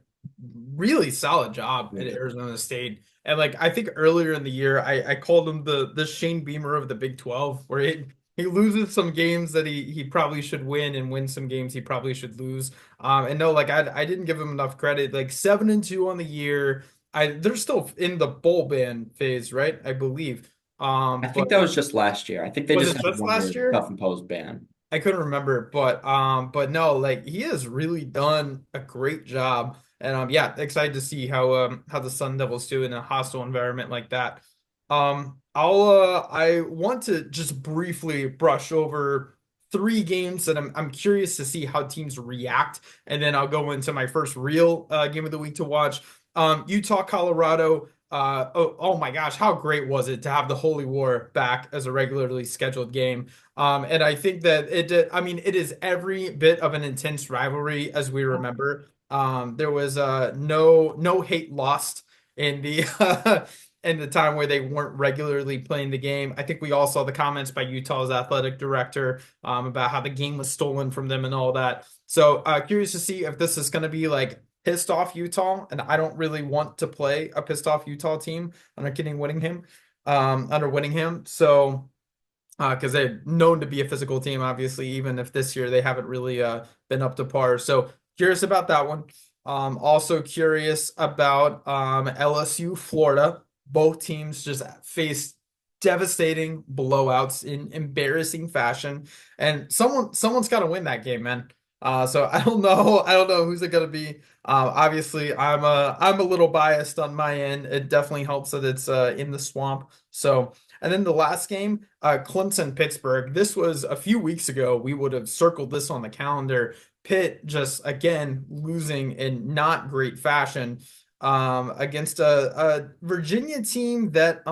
really solid job at Arizona State. And like I think earlier in the year, I called him the Shane Beamer of the Big 12, where he loses some games that he probably should win and win some games he probably should lose. And no, like I didn't give him enough credit. Like 7-2 on the year. They're still in the bowl ban phase, right? I believe. I But think that was just last year. I think they was just it had just one year last year? self-imposed ban. I couldn't remember, but no, like he has really done a great job. And yeah, excited to see how the Sun Devils do in a hostile environment like that. I want to just briefly brush over three games that I'm curious to see how teams react, and then I'll go into my first real game of the week to watch. Utah, Colorado. Oh my gosh, how great was it to have the Holy War back as a regularly scheduled game? And I think that I mean, it is every bit of an intense rivalry as we remember. There was no hate lost in the in the time where they weren't regularly playing the game. I think we all saw the comments by Utah's athletic director about how the game was stolen from them and all that. So curious to see if this is going to be like pissed off Utah, and I don't really want to play a pissed off Utah team under Kenny Whittingham, under Whittingham. So because they're known to be a physical team, obviously, even if this year they haven't really been up to par. So curious about that one. Also curious about LSU, Florida. Both teams just faced devastating blowouts in embarrassing fashion, and someone's got to win that game, man. So I don't know who's it gonna be. Obviously, I'm a little biased on my end. It definitely helps that it's in the swamp. So. And then the last game, Clemson Pittsburgh. This was a few weeks ago. We would have circled this on the calendar. Pitt just again losing in not great fashion against a Virginia team that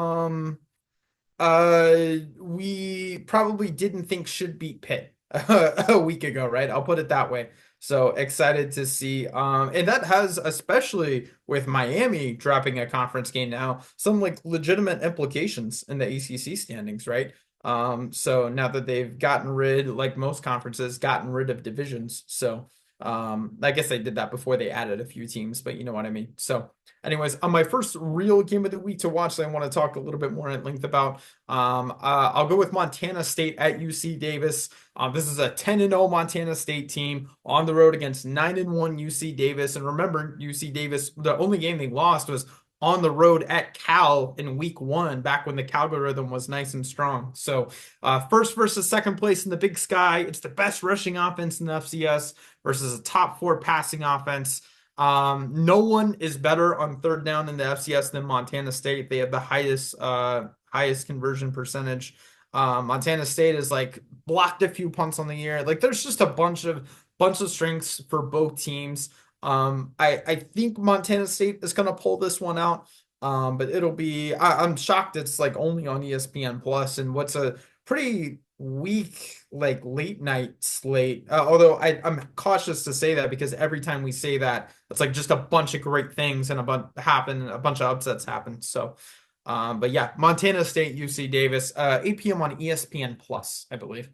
we probably didn't think should beat Pitt a week ago, right? I'll put it that way. So excited to see. And that has, especially with Miami dropping a conference game now, some like legitimate implications in the ACC standings, right? So now that they've gotten rid, like most conferences, gotten rid of divisions. So I guess they did that before they added a few teams, but you know what I mean. So anyways, on my first real game of the week to watch that I want to talk a little bit more at length about, I'll go with Montana State at UC Davis. This is a 10-0 Montana State team on the road against 9-1 UC Davis. And remember, UC Davis, the only game they lost was on the road at Cal in week one, back when the Calgorithm was nice and strong. So first versus second place in the Big Sky. It's the best rushing offense in the FCS versus a top four passing offense. No one is better on third down in the FCS than Montana State. They have the highest conversion percentage. Montana State is like blocked a few punts on the year. Like there's just a bunch of strengths for both teams. I think Montana State is gonna pull this one out. But it'll be I'm shocked it's like only on ESPN Plus and what's a pretty weak like late night slate. Although I'm cautious to say that because every time we say that, it's like just a bunch of great things and a bunch of upsets happen. So but yeah, Montana State, UC Davis, 8 p.m. on ESPN Plus, I believe.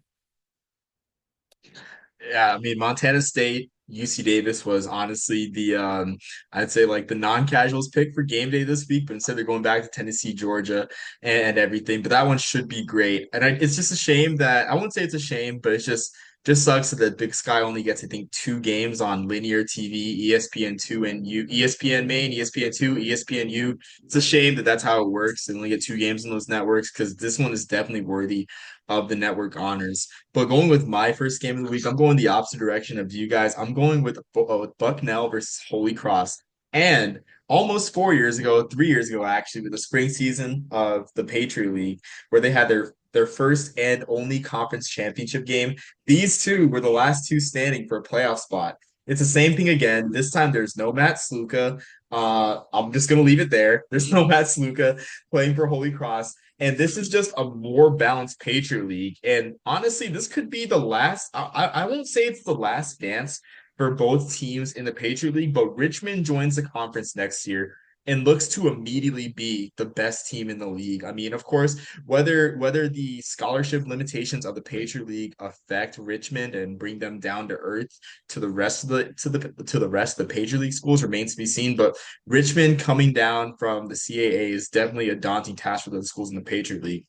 Yeah, I mean Montana State, UC Davis was honestly the I'd say like the non-casuals pick for game day this week, but instead they're going back to Tennessee, Georgia, and everything. But that one should be great. And it's just a shame that I wouldn't say it's a shame, but it's just sucks that Big Sky only gets I think two games on linear TV, ESPN2 and ESPN main, ESPN2, ESPNU. It's a shame that that's how it works. They only get two games on those networks because this one is definitely worthy of the network honors. But going with my first game of the week, I'm going the opposite direction of you guys. I'm going with Bucknell versus Holy Cross. And almost 4 years ago, 3 years ago, actually, with the spring season of the Patriot League, where they had their first and only conference championship game. These two were the last two standing for a playoff spot. It's the same thing again. This time there's no Matt Sluka. I'm just gonna leave it there. There's no Matt Sluka playing for Holy Cross. And this is just a more balanced Patriot League. And honestly, this could be the last. I won't say it's the last dance for both teams in the Patriot League, but Richmond joins the conference next year and looks to immediately be the best team in the league. I mean, of course, whether the scholarship limitations of the Patriot League affect Richmond and bring them down to earth to the rest of the rest of the Patriot League schools remains to be seen. But Richmond coming down from the CAA is definitely a daunting task for the schools in the Patriot League.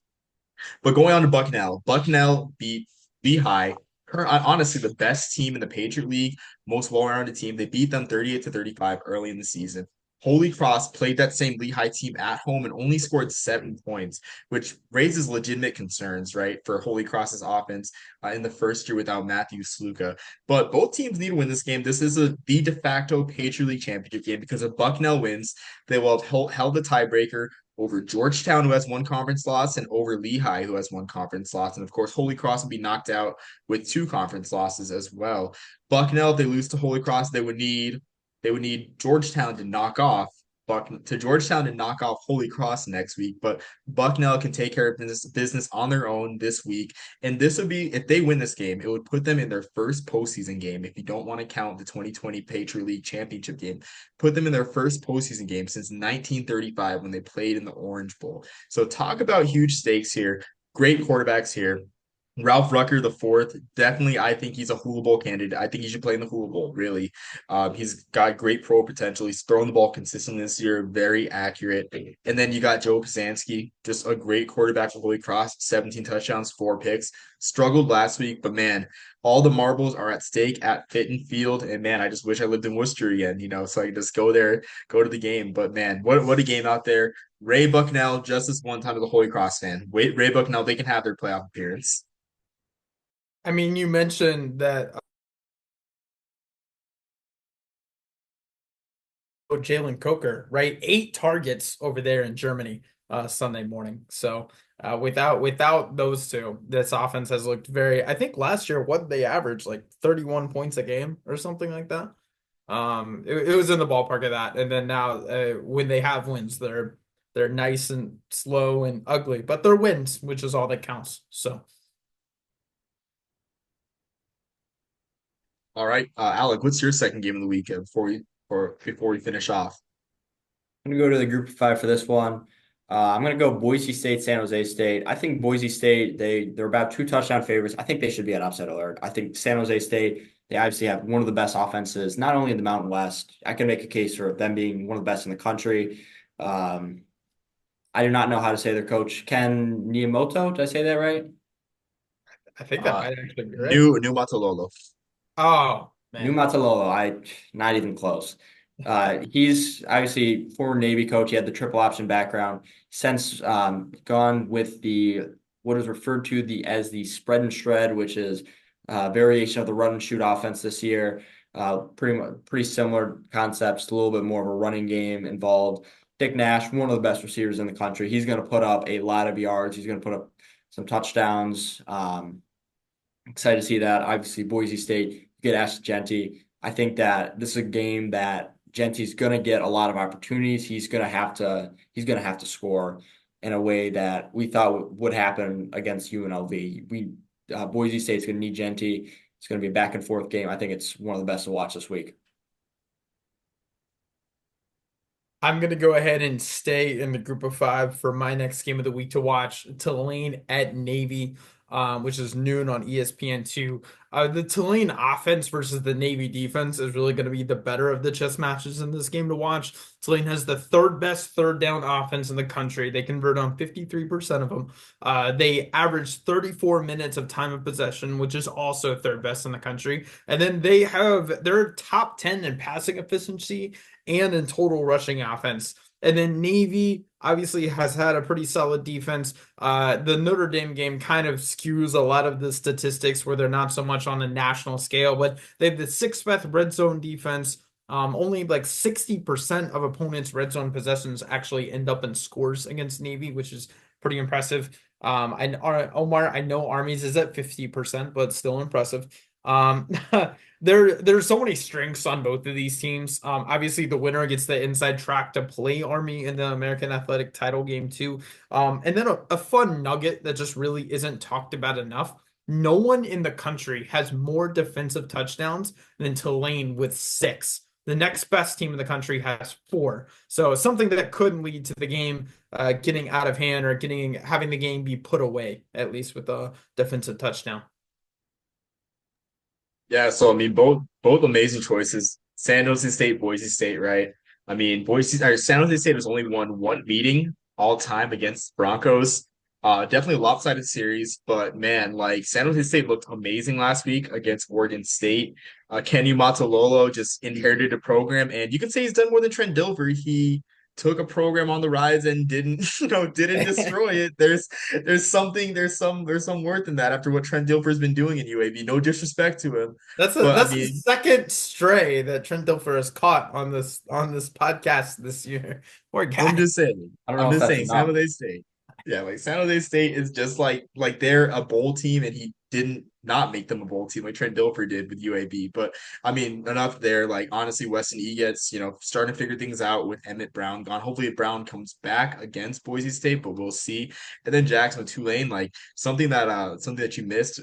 But going on to Bucknell, Bucknell beat Lehigh. Honestly, the best team in the Patriot League, most well-rounded team. They beat them 38-35 early in the season. Holy Cross played that same Lehigh team at home and only scored 7 points, which raises legitimate concerns, right, for Holy Cross's offense in the first year without Matthew Sluka. But both teams need to win this game. This is the de facto Patriot League championship game because if Bucknell wins, they will have held the tiebreaker over Georgetown, who has one conference loss, and over Lehigh, who has one conference loss. And of course, Holy Cross will be knocked out with two conference losses as well. Bucknell, if they lose to Holy Cross, they would need Georgetown to knock off Georgetown to knock off Holy Cross next week, but Bucknell can take care of business on their own this week. And this would be, if they win this game, it would put them in their first postseason game. If you don't want to count the 2020 Patriot League championship game, put them in their first postseason game since 1935 when they played in the Orange Bowl. So talk about huge stakes here. Great quarterbacks here. Ralph Rucker the fourth, definitely. I think he's a Hula Bowl candidate. I think he should play in the Hula Bowl. Really, he's got great pro potential. He's thrown the ball consistently this year, very accurate. And then you got Joe Pasansky, just a great quarterback for Holy Cross. 17 touchdowns, 4 picks. Struggled last week, but man, all the marbles are at stake at Fitton Field. And man, I just wish I lived in Worcester again. So I could just go there, go to the game. But man, what a game out there. Ray Bucknell, just this one time as a Holy Cross fan. Wait, Ray Bucknell, they can have their playoff appearance. I mean, you mentioned that Jalen Coker, right? 8 targets over there in Germany Sunday morning. So without those two, this offense has looked very. I think last year what they averaged like 31 points a game or something like that. It was in the ballpark of that. And then now when they have wins, they're nice and slow and ugly, but they're wins, which is all that counts. So. All right, Alec, what's your second game of the week before we finish off? I'm gonna go to the group of five for this one. I'm gonna go Boise State, San Jose State. I think Boise State, they're about 2 touchdown favorites. I think they should be at upset alert. I think San Jose State, they obviously have one of the best offenses, not only in the Mountain West. I can make a case for them being one of the best in the country. Um, I do not know how to say their coach, Ken Niyamoto. Did I say that right? I think that Uh, might actually be right. New Matololo. Oh New man. Matalolo, not even close. He's obviously former Navy coach. He had the triple option background. Since gone with the what is referred to as the spread and shred, which is a variation of the run and shoot offense this year. Pretty similar concepts, a little bit more of a running game involved. Dick Nash, one of the best receivers in the country. He's going to put up a lot of yards. He's going to put up some touchdowns. Excited to see that. Obviously, Boise State, get Ash Genty. I think that this is a game that Genty's going to get a lot of opportunities. He's going to have to score in a way that we thought would happen against UNLV. Boise State's going to need Genty. It's going to be a back and forth game. I think it's one of the best to watch this week. I'm going to go ahead and stay in the group of five for my next game of the week to watch. Tulane at Navy, which is noon on ESPN2. The Tulane offense versus the Navy defense is really going to be the better of the chess matches in this game to watch. Tulane has the third best third down offense in the country. They convert on 53% of them. They average 34 minutes of time of possession, which is also third best in the country. And then they're top 10 in passing efficiency and in total rushing offense. And then Navy obviously has had a pretty solid defense. The Notre Dame game kind of skews a lot of the statistics where they're not so much on a national scale, but they have the sixth best red zone defense. Only like 60% of opponents' red zone possessions actually end up in scores against Navy, which is pretty impressive. Omar, I know Army's is at 50%, but still impressive. Um, there's so many strengths on both of these teams. Obviously the winner gets the inside track to play Army in the American Athletic Title game too. And then a fun nugget that just really isn't talked about enough. No one in the country has more defensive touchdowns than Tulane with 6. The next best team in the country has 4. So something that could lead to the game getting out of hand or having the game be put away, at least with a defensive touchdown. Yeah, so I mean, both amazing choices. San Jose State, Boise State, right? I mean, San Jose State has only won one meeting all time against Broncos. Definitely a lopsided series, but man, like San Jose State looked amazing last week against Oregon State. Kenny Matalolo just inherited a program, and you could say he's done more than Trent Dilfer. He took a program on the rise and didn't, didn't destroy it. There's some worth in that after what Trent Dilfer's been doing in UAB. No disrespect to him, but I That's the mean, second stray that Trent Dilfer has caught on this podcast this year. Poor I'm guy. just saying. I don't I'm know if just that's saying. San enough. Jose State. Yeah, like San Jose State is just like they're a bowl team, and he didn't not make them a bowl team like Trent Dilfer did with UAB. But I mean, enough there. Like honestly, Weston Egets, starting to figure things out with Emmett Brown gone. Hopefully, Brown comes back against Boise State, but we'll see. And then Jackson with Tulane, like something that you missed.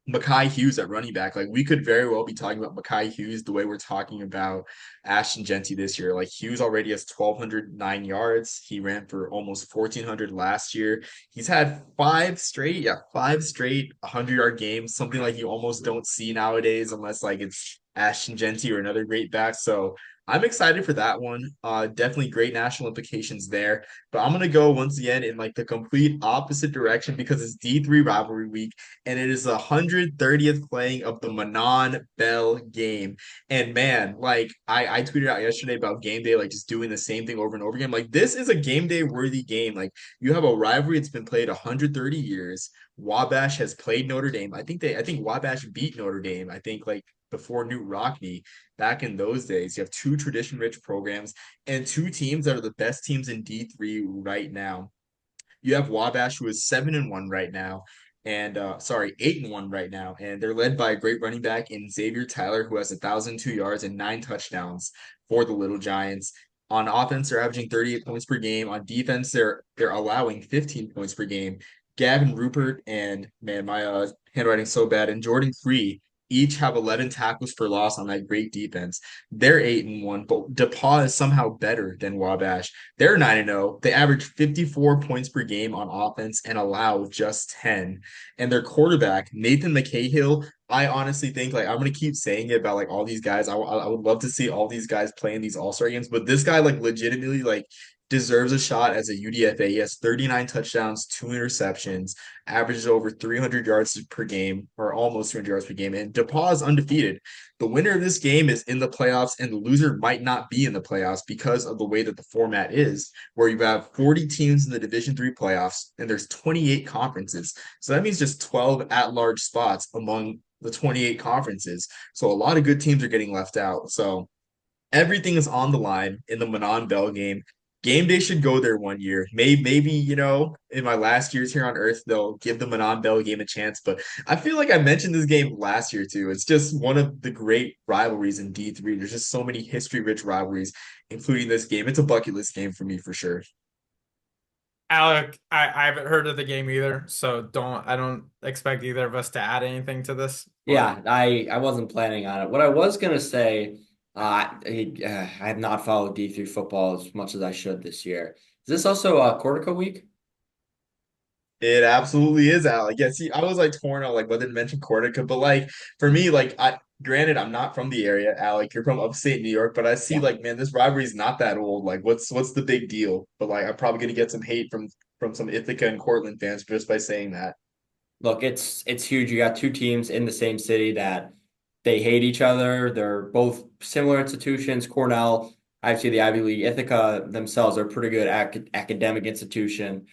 Mekhi Hughes at running back. Like we could very well be talking about Mekhi Hughes the way we're talking about Ashton Genty this year. Like Hughes already has 1,209 yards. He ran for almost 1,400 last year. He's had five straight 100-yard games, something like you almost don't see nowadays unless like it's Ashton Genty or another great back. So I'm excited for that one. Definitely great national implications there. But I'm gonna go once again in like the complete opposite direction because it's D3 rivalry week and it is the 130th playing of the Monon Bell game. And man, like I tweeted out yesterday about game day, like just doing the same thing over and over again. Like this is a game day worthy game. Like you have a rivalry that's been played 130 years. Wabash has played Notre Dame. I think Wabash beat Notre Dame. I think like before Newt Rockne back in those days. You have two tradition-rich programs and two teams that are the best teams in D3 right now. You have Wabash, who is 7-1 right now, and 8-1 right now, and they're led by a great running back in Xavier Tyler, who has 1,002 yards and 9 touchdowns for the Little Giants. On offense, they're averaging 38 points per game. On defense, they're allowing 15 points per game. Gavin Rupert and man, my handwriting's so bad, and Jordan Cree each have 11 tackles for loss on that great defense. They're 8-1, but DePaul is somehow better than Wabash. They're 9-0. They average 54 points per game on offense and allow just 10. And their quarterback, Nathan McCahill, I honestly think like I'm gonna keep saying it about like all these guys. I would love to see all these guys playing these All-Star games, but this guy like legitimately like deserves a shot as a UDFA. He has 39 touchdowns, two interceptions, averages over 300 yards per game, or almost 300 yards per game. And DePaul is undefeated. The winner of this game is in the playoffs, and the loser might not be in the playoffs because of the way that the format is, where you have 40 teams in the Division III playoffs, and there's 28 conferences. So that means just 12 at-large spots among the 28 conferences. So a lot of good teams are getting left out. So everything is on the line in the Manon Bell game. Game day should go there one year. Maybe, in my last years here on Earth, they'll give the Manon Bell game a chance. But I feel like I mentioned this game last year too. It's just one of the great rivalries in D3. There's just so many history-rich rivalries, including this game. It's a bucket list game for me for sure. Alec, I haven't heard of the game either, so I don't expect either of us to add anything to this. But Yeah, I wasn't planning on it. What I was gonna say, I have not followed D3 football as much as I should this year. Is this also Cortico week? It absolutely is, Alec. Yeah, see, I was like torn on like whether to mention Cortica, but like for me, like granted, I'm not from the area, Alec. You're from upstate New York, but I see Yeah. like, man, this rivalry is not that old. Like, what's the big deal? But like, I'm probably gonna get some hate from some Ithaca and Cortland fans just by saying that. Look, it's huge. You got two teams in the same city that they hate each other. They're both similar institutions. Cornell, obviously the Ivy League. Ithaca themselves are a pretty good academic institution.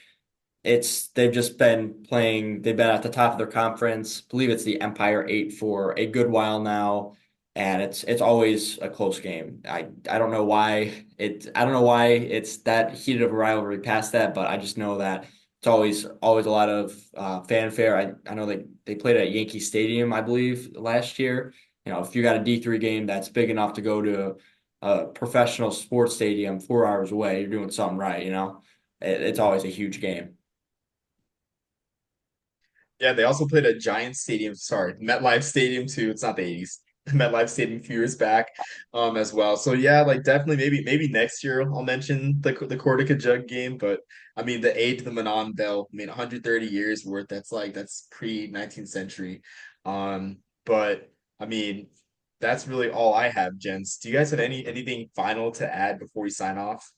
They've just been playing. They've been at the top of their conference. I believe it's the Empire 8 for a good while now, and it's always a close game. I don't know why it's that heated of a rivalry past that, but I just know that it's always a lot of fanfare. I know they played at Yankee Stadium, I believe, last year. If you got a D3 game that's big enough to go to a professional sports stadium 4 hours away, you're doing something right. It's always a huge game. Yeah, they also played at Giant Stadium. Sorry, MetLife Stadium too. It's not the 80s. MetLife Stadium a few years back, as well. So yeah, like definitely maybe next year I'll mention the Cortica Jug game. But I mean the aid to the Manon Bell. I mean 130 years worth. That's pre 19th century. But I mean that's really all I have, gents. Do you guys have anything final to add before we sign off?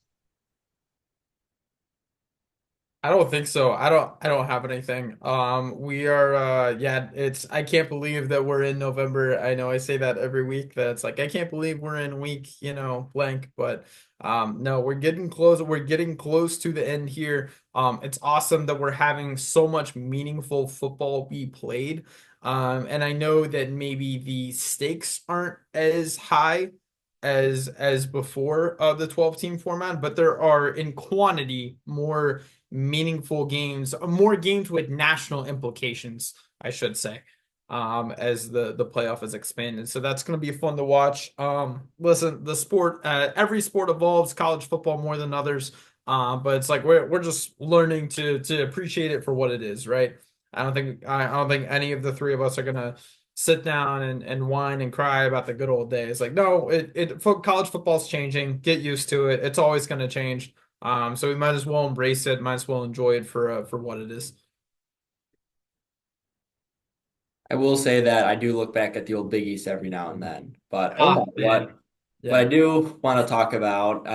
I don't think so. I don't have anything. We are yeah, it's I can't believe that we're in November. I know I say that every week that it's like I can't believe we're in week, blank, but no, we're getting close to the end here. It's awesome that we're having so much meaningful football be played. And I know that maybe the stakes aren't as high as before the 12 team format, but there are in quantity more meaningful games, more games with national implications, I should say, as the playoff is expanded. So that's going to be fun to watch. Listen, the sport, every sport evolves, college football more than others. But it's like we're just learning to appreciate it for what it is, right? I don't think any of the three of us are gonna sit down and whine and cry about the good old days. Like, no, college football's changing. Get used to it. It's always gonna change. So we might as well embrace it, might as well enjoy it for what it is. I will say that I do look back at the old Big East every now and then. But Ah, Omar, man. what I Yeah. do want to talk about,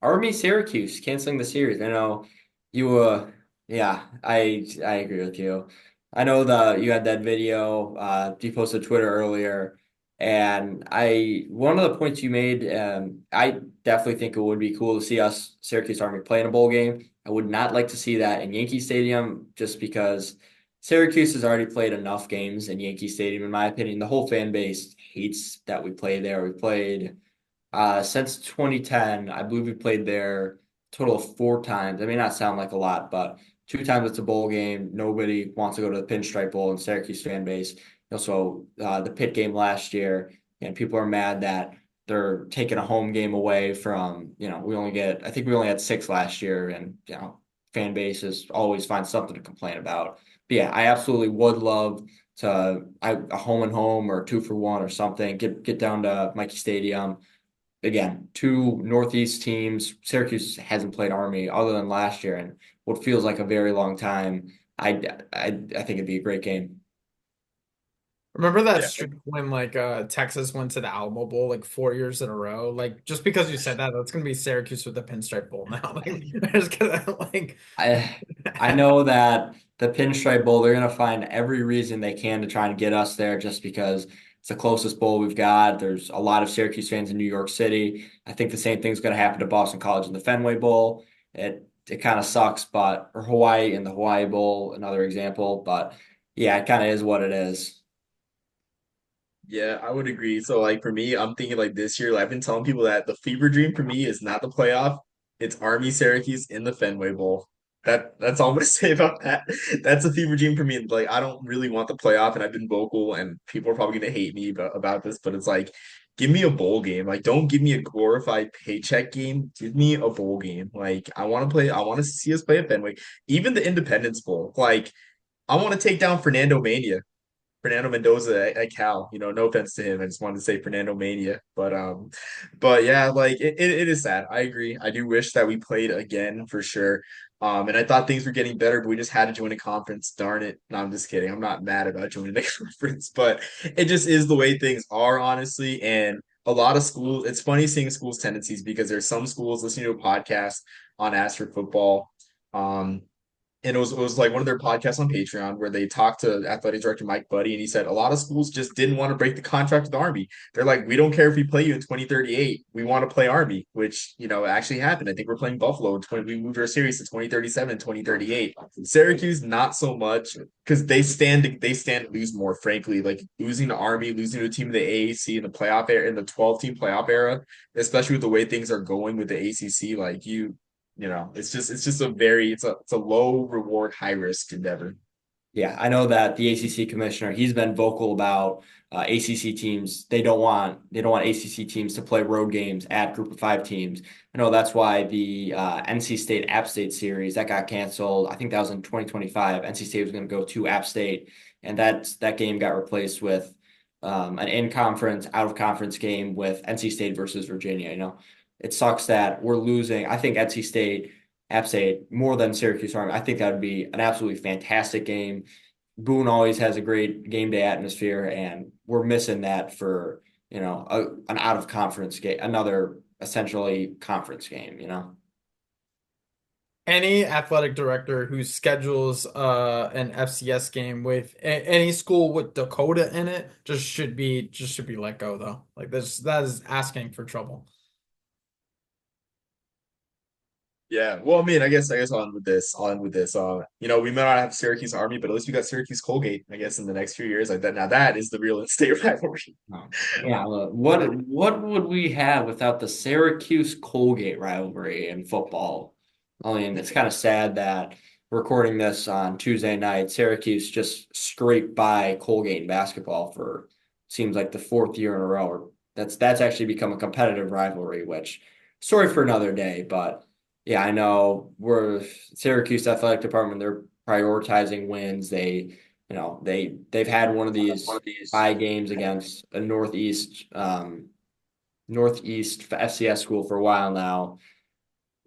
Army Syracuse canceling the series. I know you yeah, I agree with you. I know you had that video you posted to Twitter earlier, and I one of the points you made, I definitely think it would be cool to see us Syracuse Army play in a bowl game. I would not like to see that in Yankee Stadium just because Syracuse has already played enough games in Yankee Stadium, in my opinion. The whole fan base hates that we play there. We played since 2010. I believe we played there a total of 4 times. It may not sound like a lot, but 2 times it's a bowl game. Nobody wants to go to the Pinstripe Bowl in Syracuse fan base. Also, the Pitt game last year, and people are mad that they're taking a home game away from, I think we only had 6 last year, and, fan bases always find something to complain about. But yeah, I absolutely would love to a home and home or 2-for-1 or something. Get down to Mikey Stadium. Again, two Northeast teams. Syracuse hasn't played Army other than last year and what feels like a very long time. I think it'd be a great game. Remember that Yeah. streak when like Texas went to the Alamo Bowl like 4 years in a row? Like just because you said that, that's gonna be Syracuse with the Pinstripe Bowl now. Like I just gonna like I know that the Pinstripe Bowl, they're gonna find every reason they can to try and get us there just because it's the closest bowl we've got. There's a lot of Syracuse fans in New York City. I think the same thing's gonna happen to Boston College in the Fenway Bowl. It kind of sucks, but or Hawaii in the Hawaii Bowl, another example. But yeah, it kind of is what it is. Yeah, I would agree. So like for me, I'm thinking like this year, like, I've been telling people that the fever dream for me is not the playoff. It's Army Syracuse in the Fenway Bowl. That's all I'm gonna say about that. That's a fever dream for me. Like I don't really want the playoff, and I've been vocal, and people are probably gonna hate me about this, but it's like give me a bowl game. Like don't give me a glorified paycheck game. Give me a bowl game. Like I want to see us play at Fenway. Even the Independence Bowl. Like I want to take down Fernando Mendoza at Cal. No offense to him. I just wanted to say Fernando Mania. But yeah, like it is sad. I agree. I do wish that we played again for sure. And I thought things were getting better, but we just had to join a conference. Darn it. No, I'm just kidding. I'm not mad about joining a conference, but it just is the way things are, honestly. And a lot of schools, it's funny seeing schools' tendencies because there's some schools listening to a podcast on Ask for Football. Um, and it was like one of their podcasts on Patreon where they talked to athletic director Mike Buddy, and he said a lot of schools just didn't want to break the contract with Army. They're like, we don't care if we play you in 2038, we want to play Army, which actually happened. I think we're playing Buffalo in 20. We moved our series to 2037 and 2038. Syracuse not so much because they stand to lose more. Frankly, like losing to Army, losing to a team in the AAC in the playoff era, in the 12-team playoff era, especially with the way things are going with the ACC, like it's just it's a low reward, high risk endeavor. Yeah, I know that the ACC commissioner, he's been vocal about ACC teams. They don't want ACC teams to play road games at Group of Five teams. I know that's why the NC State App State series that got canceled. I think that was in 2025. NC State was going to go to App State, and that game got replaced with an in-conference, out-of-conference game with NC State versus Virginia. It sucks that we're losing. I think NC State App State more than Syracuse Army. I think that would be an absolutely fantastic game. Boone always has a great game day atmosphere, and we're missing that for an out of conference game, another essentially conference game. any athletic director who schedules an FCS game with any school with Dakota in it just should be let go though. Like this that is asking for trouble. Yeah. Well, I mean, I guess on with this. We may not have Syracuse Army, but at least we got Syracuse Colgate, I guess, in the next few years. Like that now that is the real in-state rivalry. Yeah, what would we have without the Syracuse Colgate rivalry in football? I mean, it's kind of sad that recording this on Tuesday night, Syracuse just scraped by Colgate in basketball for seems like the fourth year in a row. That's actually become a competitive rivalry, which story for another day. But yeah, I know we're Syracuse athletic department, they're prioritizing wins. They've had one of these high games against a Northeast FCS school for a while now.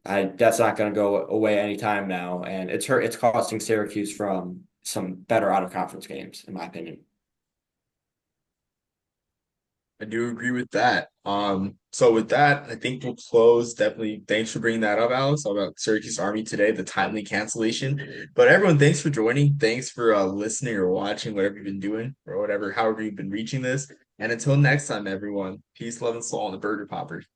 That's not going to go away anytime now, and it's costing Syracuse from some better out of conference games, in my opinion. I do agree with that. So with that, I think we'll close. Definitely, thanks for bringing that up, Alex, about Syracuse Army today, the timely cancellation. But everyone, thanks for joining. Thanks for listening or watching, whatever you've been doing, or whatever, however you've been reaching this. And until next time, everyone, peace, love, and soul on the Burger Poppers.